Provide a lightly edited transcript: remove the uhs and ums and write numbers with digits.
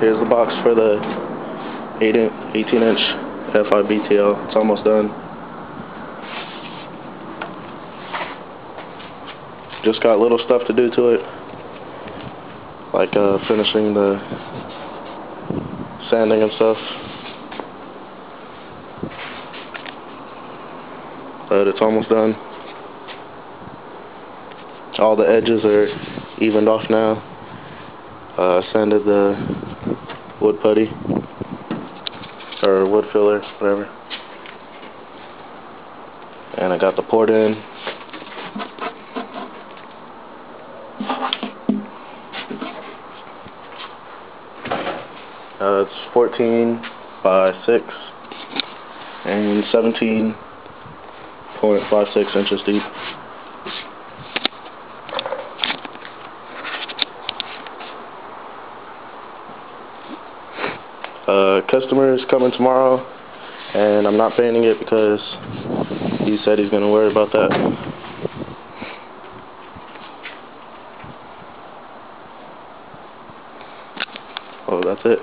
Here's the box for the 18-inch FI-BTL. It's almost done. Just got little stuff to do to it, like finishing the sanding and stuff. But it's almost done. All the edges are evened off now. Sanded the wood putty, or wood filler, whatever. And I got the port in. It's 14 by 6 and 17.56 inches deep. Customer is coming tomorrow, and I'm not painting it because he said he's going to worry about that. Oh, that's it.